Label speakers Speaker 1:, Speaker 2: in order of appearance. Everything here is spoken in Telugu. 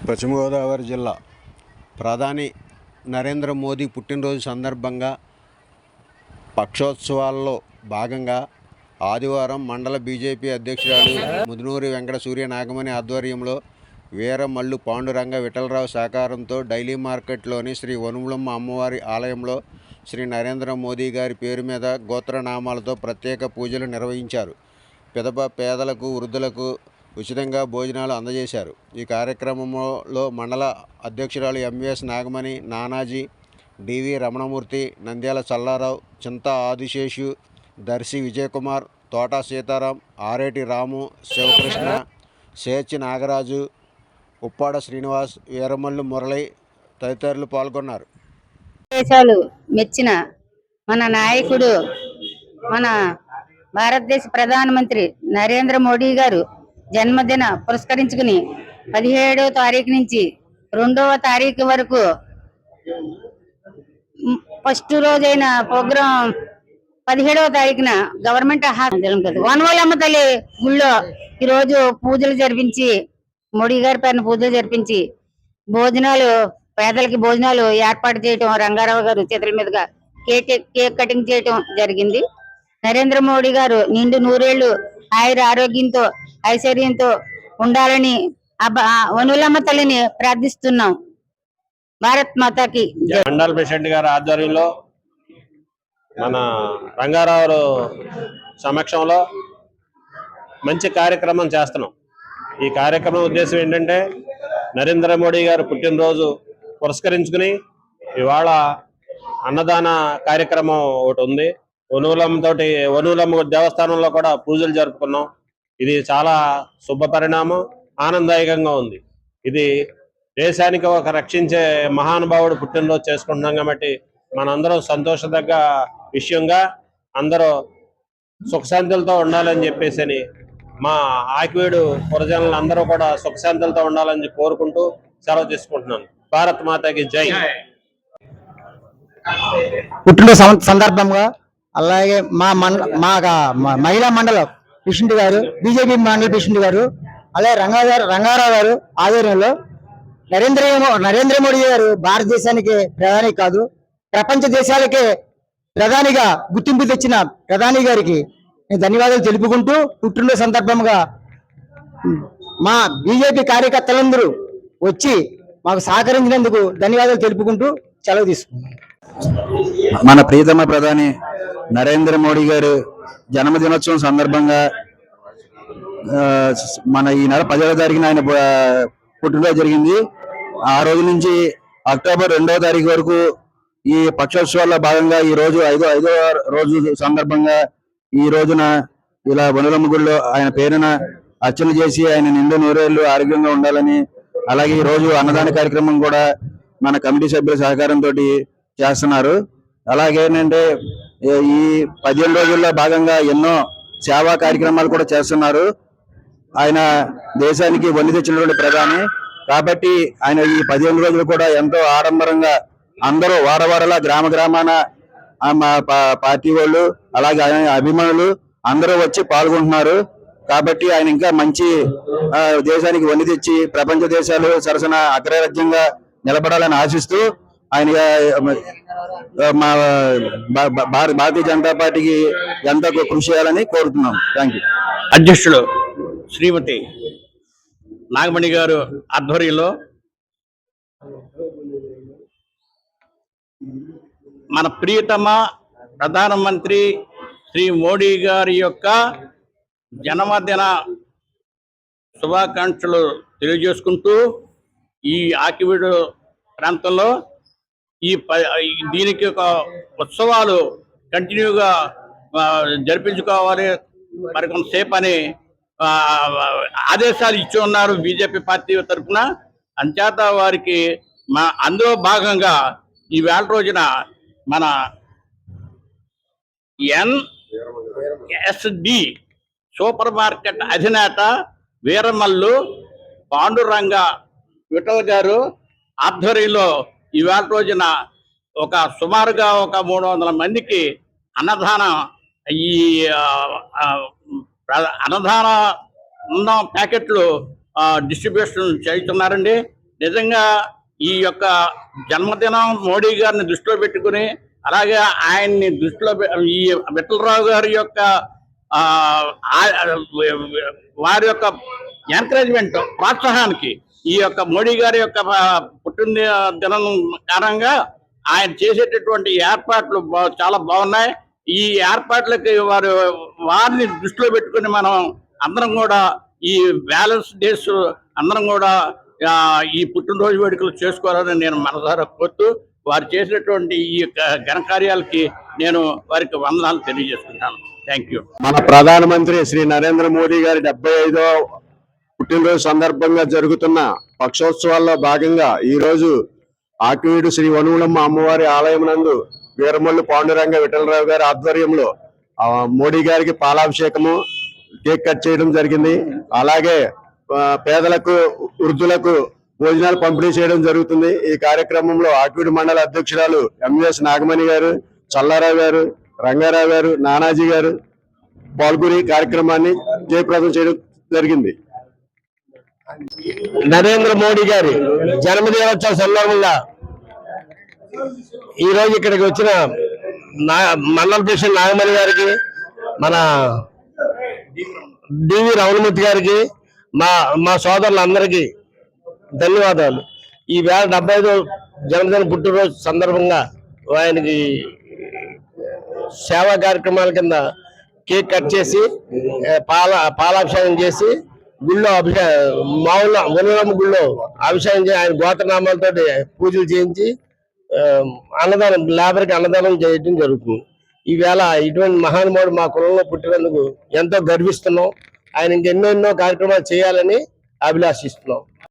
Speaker 1: పశ్చిమ గోదావరి జిల్లా ప్రధాని నరేంద్ర మోదీ పుట్టినరోజు సందర్భంగా పక్షోత్సవాల్లో భాగంగా ఆదివారం మండల బీజేపీ అధ్యక్షురాలు ముదునూరి వెంకట సూర్య నాగమణి ఆధ్వర్యంలో వీరమల్లు పాండురంగ విఠలరావు సహకారంతో డైలీ మార్కెట్లోని శ్రీ వనుములమ్మ అమ్మవారి ఆలయంలో శ్రీ నరేంద్ర మోదీ గారి పేరు మీద గోత్రనామాలతో ప్రత్యేక పూజలు నిర్వహించారు. పేదలకు వృద్ధులకు ఉచితంగా భోజనాలు అందజేశారు. ఈ కార్యక్రమంలో మండల అధ్యక్షురాలు ఎంవిఎస్ నాగమణి, నానాజీ, డివి రమణమూర్తి, నంద్యాల చల్లారావు, చింతా ఆదిశేషు, దర్శి విజయకుమార్, తోటా సీతారాం, ఆరేటి రాము, శివకృష్ణ, సేర్చి నాగరాజు, ఉప్పాడ శ్రీనివాస్, వీరమల్లు మురళి తదితరులు పాల్గొన్నారు.
Speaker 2: దేశాలు మెచ్చిన మన నాయకుడు, మన భారతదేశ ప్రధానమంత్రి నరేంద్ర మోడీ గారు జన్మదిన పురస్కరించుకుని 17వ తారీఖు నుంచి 2వ తారీఖు వరకు ఫస్ట్ రోజైన ప్రోగ్రాం 17వ తారీఖున గవర్నమెంట్ వనమూలమ్మ తల్లి గుళ్ళో ఈరోజు పూజలు జరిపించి, మోడీ గారి పేరున పూజలు జరిపించి భోజనాలు, పేదలకి భోజనాలు ఏర్పాటు చేయటం, రంగారావు గారు చేతుల మీదుగా కేక్ కటింగ్ చేయటం జరిగింది. నరేంద్ర మోడీ గారు నిండు నూరేళ్లు ఆయుర ఆరోగ్యంతో ఐశ్వర్యంతో ఉండాలని వనులమ్మ తల్లిని ప్రార్థిస్తున్నాం. భారత్ మాతాకి.
Speaker 3: మండల ప్రెసిడెంట్ గారి ఆధ్వర్యంలో మన రంగారావు సమక్షంలో మంచి కార్యక్రమం చేస్తున్నాం. ఈ కార్యక్రమం ఉద్దేశం ఏంటంటే, నరేంద్ర మోడీ గారు పుట్టినరోజు పురస్కరించుకుని ఇవాళ అన్నదాన కార్యక్రమం ఒకటి ఉంది. వనులమ్మ దేవస్థానంలో కూడా పూజలు జరుపుకున్నాం. ఇది చాలా శుభ పరిణామం, ఆనందదాయకంగా ఉంది. ఇది దేశానికి ఒక రక్షించే మహానుభావుడు పుట్టినరోజు చేసుకుంటున్నాం కాబట్టి మనందరం సంతోషదగ్గ విషయంగా అందరూ సుఖశాంతులతో ఉండాలని చెప్పేసి మా ఆకివీడు పురజనులు అందరూ కూడా సుఖశాంతులతో ఉండాలని కోరుకుంటూ సెలవు తీసుకుంటున్నాను. భారత్ మాతాకి జై.
Speaker 4: పుట్టినరోజు సందర్భంగా అలాగే మా మహిళా మండల ప్రెసిడెంట్ గారు, బీజేపీ మండల ప్రెసిడెంట్ గారు, అలాగే రంగారావు గారు ఆధ్వర్యంలో నరేంద్ర మోడీ గారు భారతదేశానికి ప్రధాని కాదు, ప్రపంచ దేశాలకే ప్రధానిగా గుర్తింపు తెచ్చిన ప్రధాని గారికి నేను ధన్యవాదాలు తెలుపుకుంటూ, పుట్టినరోజు సందర్భంగా మా బీజేపీ కార్యకర్తలందరూ వచ్చి మాకు సహకరించినందుకు ధన్యవాదాలు తెలుపుకుంటూ సెలవు తీసుకున్నాం.
Speaker 5: మన ప్రియతమ ప్రధాని నరేంద్ర మోడీ గారు జన్మదినోత్సవం సందర్భంగా మన ఈ నెల 10వ తారీఖున ఆయన పుట్టినరోజు జరిగింది. ఆ రోజు నుంచి అక్టోబర్ 2వ తారీఖు వరకు ఈ పక్షోత్సవాల్లో భాగంగా ఈ రోజు ఐదో రోజు సందర్భంగా ఈ రోజున ఇలా వనులమ్మ గుడిలో ఆయన పేరున అర్చన చేసి ఆయన నిండు నూరేళ్లు ఆరోగ్యంగా ఉండాలని, అలాగే ఈ రోజు అన్నదాన కార్యక్రమం కూడా మన కమిటీ సభ్యుల సహకారంతో చేస్తున్నారు. అలాగేంటంటే ఈ 15 రోజుల్లో భాగంగా ఎన్నో సేవా కార్యక్రమాలు కూడా చేస్తున్నారు. ఆయన దేశానికి వన్ని తెచ్చినటువంటి ప్రధాని కాబట్టి ఆయన ఈ 15 రోజులు కూడా ఎంతో ఆడంబరంగా అందరూ వాడవాడలా గ్రామాన పార్టీ వాళ్ళు అలాగే ఆయన అభిమానులు అందరూ వచ్చి పాల్గొంటున్నారు. కాబట్టి ఆయన ఇంకా మంచి దేశానికి వన్ని తెచ్చి ప్రపంచ దేశాలు సరసన అగ్రరాజ్యంగా నిలబడాలని ఆశిస్తూ ఆయన మా భారతీయ జనతా పార్టీకి ఎంతో కృషి చేయాలని కోరుతున్నాం. Thank you.
Speaker 3: అధ్యక్షులు శ్రీమతి నాగమణి గారు ఆధ్వర్యంలో మన ప్రియతమ ప్రధానమంత్రి శ్రీ మోడీ గారి యొక్క జన్మదిన శుభాకాంక్షలు తెలియజేసుకుంటూ ఈ ఆకివీడు ప్రాంతంలో దీనికి ఒక ఉత్సవాలు కంటిన్యూగా జరిపించుకోవాలి మరి కొంతసేపు అని ఆదేశాలు ఇచ్చి ఉన్నారు బీజేపీ పార్టీ తరఫున. అంచేత వారికి అందులో భాగంగా ఈ వేళ రోజున మన ఎన్ఎస్డి సూపర్ మార్కెట్ అధినేత వీరమల్లు పాండురంగ విఠల్ గారు ఆధ్వర్యంలో ఈవేళ రోజున సుమారుగా 300 మందికి అన్నదానం ఈ అన్నదాన ప్యాకెట్లు డిస్ట్రిబ్యూషన్ చేస్తున్నారండి. నిజంగా ఈ యొక్క జన్మదినం మోడీ గారిని దృష్టిలో పెట్టుకుని, అలాగే ఆయన్ని ఈ విఠలరావు గారి యొక్క వారి యొక్క ఎంకరేజ్మెంట్, ప్రోత్సాహానికి ఈ యొక్క మోడీ గారి యొక్క పుట్టినదినం కారణంగా ఆయన చేసేటటువంటి ఏర్పాట్లు చాలా బాగున్నాయి. ఈ ఏర్పాట్లకి వారిని దృష్టిలో పెట్టుకుని మనం అందరం కూడా ఈ బ్యాలెన్స్ డేస్ అందరం కూడా ఈ పుట్టినరోజు వేడుకలు చేసుకోవాలని నేను మనసారా కోరుతూ, వారు చేసినటువంటి ఈ ఘనకార్యాలకి నేను వారికి వందనాలు తెలియజేసుకుంటాను. Thank you.
Speaker 6: మన ప్రధానమంత్రి శ్రీ నరేంద్ర మోడీ గారి 75వ పుట్టినరోజు సందర్భంగా జరుగుతున్న పక్షోత్సవాల్లో భాగంగా ఈ రోజు ఆకివీడు శ్రీ వనువులమ్మ అమ్మవారి ఆలయం నందు వీరమల్లు పాండురంగ విఠలరావు గారి ఆధ్వర్యంలో మోడీ గారికి పాలాభిషేకము, కేక్ కట్ చేయడం జరిగింది. అలాగే పేదలకు, వృద్ధులకు భోజనాలు పంపిణీ చేయడం జరుగుతుంది. ఈ కార్యక్రమంలో ఆకివీడు మండల అధ్యక్షురాలు ఎంఎస్ నాగమణి గారు, చల్లారావు గారు, రంగారావు గారు, నానాజీ గారు పాల్గొని కార్యక్రమాన్ని జయప్రదం చేయడం జరిగింది.
Speaker 7: నరేంద్ర మోడీ గారి జన్మదినోత్సవ సందర్భంగా ఈ రోజు ఇక్కడికి వచ్చిన మండల ప్రెసిడెంట్ నాగమణి గారికి, మన డివి రమణమూర్తి గారికి, మా సోదరులందరికీ ధన్యవాదాలు. ఈ వేళ 75వ జన్మదిన పుట్టినరోజు సందర్భంగా ఆయనకి సేవా కార్యక్రమాల కింద కేక్ కట్ చేసి, పాలాభిషేకం చేసి, గుళ్ళో మామూలు వనులమ్మ గుళ్ళో అభిషేకం చేసి ఆయన గోత్రనామాలతో పూజలు చేయించి అన్నదానం, లేబర్కి అన్నదానం చేయడం జరుగుతుంది. ఈవేళ ఇటువంటి మహానుభావుడు మా కులంలో పుట్టినందుకు ఎంతో గర్విస్తున్నాం. ఆయన ఇంకెన్నో కార్యక్రమాలు చేయాలని అభిలాషిస్తున్నాం.